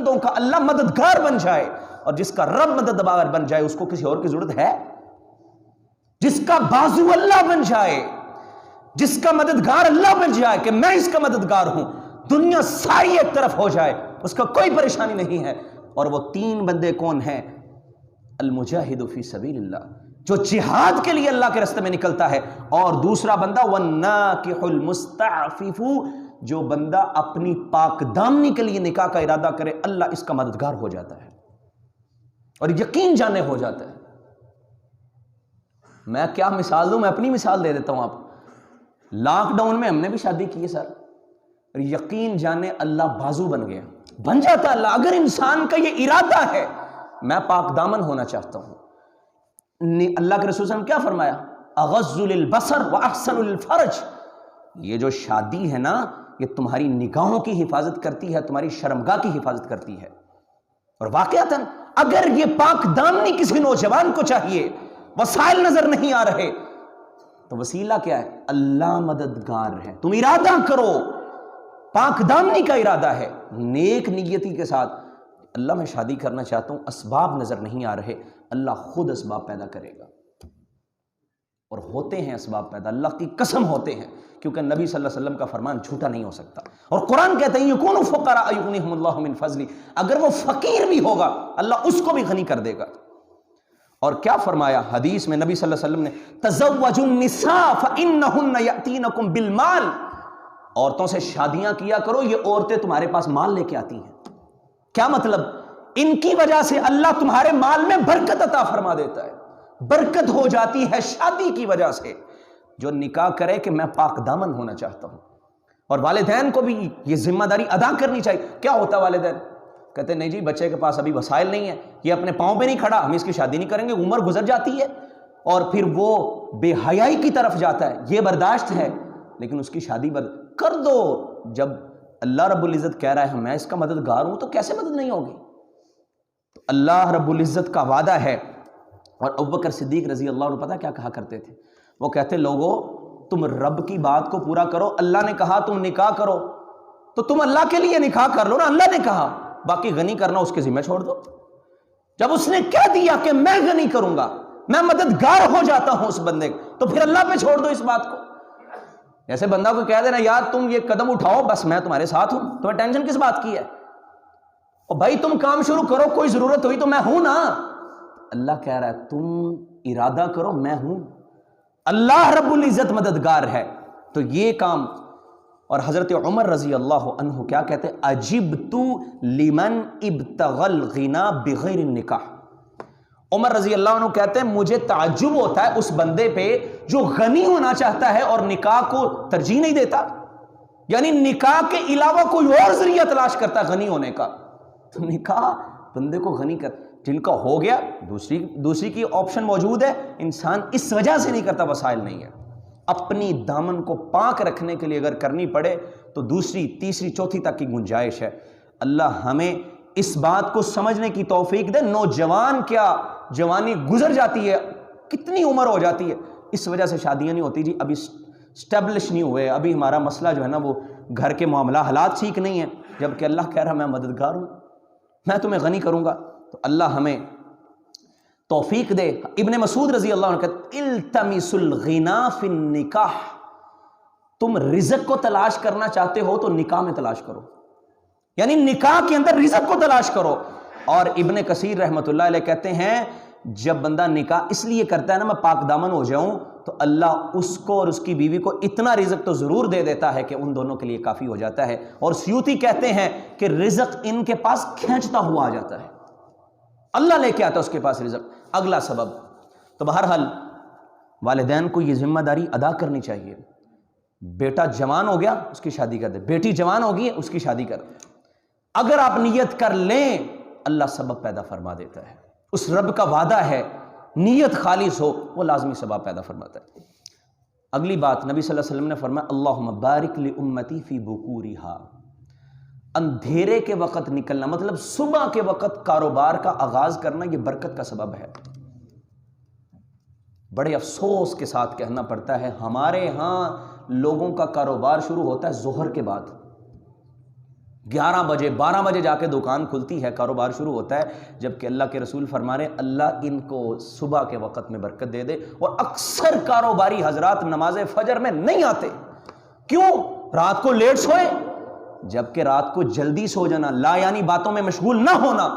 بندوں کا اللہ مددگار بن جائے، اور جس کا رب مددگار بن جائے اس کو کسی اور کی ضرورت ہے؟ جس کا بازو اللہ بن جائے، جس کا مددگار اللہ بن جائے کہ میں اس کا مددگار ہوں، دنیا ساری ایک طرف ہو جائے، اس کا کوئی پریشانی نہیں ہے۔ اور وہ تین بندے کون ہیں؟ المجاہد فی سبیل اللہ، جو جہاد کے لیے اللہ کے راستے میں نکلتا ہے، اور دوسرا بندہ والناکح المستعفف، جو بندہ اپنی پاک دامنی کے لیے نکاح کا ارادہ کرے، اللہ اس کا مددگار ہو جاتا ہے اور یقین جانے ہو جاتا ہے۔ میں کیا مثال دوں؟ میں اپنی مثال دے دیتا ہوں آپ۔ لاک ڈاؤن میں ہم نے بھی شادی کی ہے سر، یقین جانے اللہ بازو بن گیا، بن جاتا اللہ۔ اگر انسان کا یہ ارادہ ہے میں پاک دامن ہونا چاہتا ہوں، اللہ کے رسول صلی اللہ علیہ وسلم کیا فرمایا؟ اغض للبصر واحسن للفرج، یہ جو شادی ہے نا یہ تمہاری نگاہوں کی حفاظت کرتی ہے، تمہاری شرمگاہ کی حفاظت کرتی ہے۔ اور واقعتاً اگر یہ پاک دامنی کسی نوجوان کو چاہیے، وسائل نظر نہیں آ رہے، تو وسیلہ کیا ہے؟ اللہ مددگار ہے۔ تم ارادہ کرو، پاک دامنی کا ارادہ ہے، نیک نیتی کے ساتھ، اللہ میں شادی کرنا چاہتا ہوں، اسباب نظر نہیں آ رہے، اللہ خود اسباب پیدا کرے گا، اور ہوتے ہیں اسباب پیدا، اللہ کی قسم ہوتے ہیں، کیونکہ نبی صلی اللہ علیہ وسلم کا فرمان جھوٹا نہیں ہو سکتا۔ اور قرآن کہتے ہیں یکونوا فقراء یغنیہم اللہ من فضلہ، اگر وہ فقیر بھی ہوگا اللہ اس کو بھی غنی کر دے گا۔ اور کیا فرمایا حدیث میں نبی صلی اللہ علیہ وسلم نے؟ تزوجوا النساء فإنہن یأتینکم بالمال، عورتوں سے شادیاں کیا کرو، یہ عورتیں تمہارے پاس مال لے کے آتی ہیں۔ کیا مطلب؟ ان کی وجہ سے اللہ تمہارے مال میں برکت عطا فرما دیتا ہے، برکت ہو جاتی ہے شادی کی وجہ سے۔ جو نکاح کرے کہ میں پاک دامن ہونا چاہتا ہوں، اور والدین کو بھی یہ ذمہ داری ادا کرنی چاہیے۔ کیا ہوتا والدین کہتے نہیں جی بچے کے پاس ابھی وسائل نہیں ہے، یہ اپنے پاؤں پہ نہیں کھڑا، ہم اس کی شادی نہیں کریں گے، عمر گزر جاتی ہے، اور پھر وہ بے حیائی کی طرف جاتا ہے، یہ برداشت ہے، لیکن اس کی شادی کر دو۔ جب اللہ رب العزت کہہ رہا ہے میں اس کا مددگار ہوں تو کیسے مدد نہیں ہوگی؟ تو اللہ رب العزت کا وعدہ ہے۔ اور ابوبکر صدیق رضی اللہ عنہ پتہ کیا کہا کرتے تھے؟ وہ کہتے لوگو تم رب کی بات کو پورا کرو، اللہ نے کہا تم نکاح کرو تو تم اللہ کے لیے نکاح کر لو نا، اللہ نے کہا، باقی غنی کرنا اس کے ذمہ چھوڑ دو۔ جب اس نے کہہ دیا کہ میں غنی کروں گا، میں مددگار ہو جاتا ہوں اس بندے کو، تو پھر اللہ پہ چھوڑ دو اس بات کو۔ جیسے بندہ کو کہہ دینا یار تم یہ قدم اٹھاؤ بس میں تمہارے ساتھ ہوں، تمہیں ٹینشن کس بات کی ہے؟ اور بھائی تم کام شروع کرو، کوئی ضرورت ہوئی تو میں ہوں نا۔ اللہ کہہ رہا ہے تم ارادہ کرو، میں ہوں، اللہ رب العزت مددگار ہے۔ تو یہ کام، اور حضرت عمر رضی اللہ عنہ کیا کہتے ہیں؟ عجبت لمن ابتغى الغنى بغیر النکاح۔ عمر رضی اللہ عنہ کہتے ہیں مجھے تعجب ہوتا ہے اس بندے پہ جو غنی ہونا چاہتا ہے اور نکاح کو ترجیح نہیں دیتا، یعنی نکاح کے علاوہ کوئی اور ذریعہ تلاش کرتا ہے غنی ہونے کا۔ تو نکاح بندے کو غنی کر، جن کا ہو گیا دوسری کی آپشن موجود ہے، انسان اس وجہ سے نہیں کرتا وسائل نہیں ہے۔ اپنی دامن کو پاک رکھنے کے لیے اگر کرنی پڑے تو دوسری تیسری چوتھی تک کی گنجائش ہے۔ اللہ ہمیں اس بات کو سمجھنے کی توفیق دے۔ نوجوان کیا جوانی گزر جاتی ہے، کتنی عمر ہو جاتی ہے، اس وجہ سے شادیاں نہیں ہوتی، جی ابھی اسٹیبلش نہیں ہوئے، ابھی ہمارا مسئلہ جو ہے نا وہ گھر کے معاملہ حالات ٹھیک نہیں ہیں، جبکہ اللہ کہہ رہا میں مددگار ہوں، میں تمہیں غنی کروں گا۔ تو اللہ ہمیں توفیق دے۔ ابن مسعود رضی اللہ عنہ کہتے التمس الغنا فی النکاح، تم رزق کو تلاش کرنا چاہتے ہو تو نکاح میں تلاش کرو، یعنی نکاح کے اندر رزق کو تلاش کرو۔ اور ابن کثیر رحمۃ اللہ علیہ کہتے ہیں جب بندہ نکاح اس لیے کرتا ہے نا میں پاک دامن ہو جاؤں، تو اللہ اس کو اور اس کی بیوی کو اتنا رزق تو ضرور دے دیتا ہے کہ ان دونوں کے لیے کافی ہو جاتا ہے۔ اور سیوطی کہتے ہیں کہ رزق ان کے پاس کھینچتا ہوا آ جاتا ہے، اللہ لے کے آتا ہے اس کے پاس رزق۔ اگلا سبب، تو بہرحال والدین کو یہ ذمہ داری ادا کرنی چاہیے۔ بیٹا جوان ہو گیا اس کی شادی کر دے، بیٹی جوان ہوگی اس کی شادی کر دے۔ اگر آپ نیت کر لیں اللہ سبب پیدا فرما دیتا ہے، اس رب کا وعدہ ہے، نیت خالص ہو وہ لازمی سبب پیدا فرماتا ہے۔ اگلی بات نبی صلی اللہ علیہ وسلم نے فرمایا اللہم بارک لامتی فی بکورہا، اندھیرے کے وقت نکلنا، مطلب صبح کے وقت کاروبار کا آغاز کرنا یہ برکت کا سبب ہے۔ بڑے افسوس کے ساتھ کہنا پڑتا ہے ہمارے ہاں لوگوں کا کاروبار شروع ہوتا ہے ظہر کے بعد، 11 بجے 12 بجے جا کے دکان کھلتی ہے، کاروبار شروع ہوتا ہے، جبکہ اللہ کے رسول فرما رہے ہیں اللہ ان کو صبح کے وقت میں برکت دے دے۔ اور اکثر کاروباری حضرات نماز فجر میں نہیں آتے، کیوں؟ رات کو لیٹ سوئے، جبکہ رات کو جلدی سو جانا، لا یعنی باتوں میں مشغول نہ ہونا،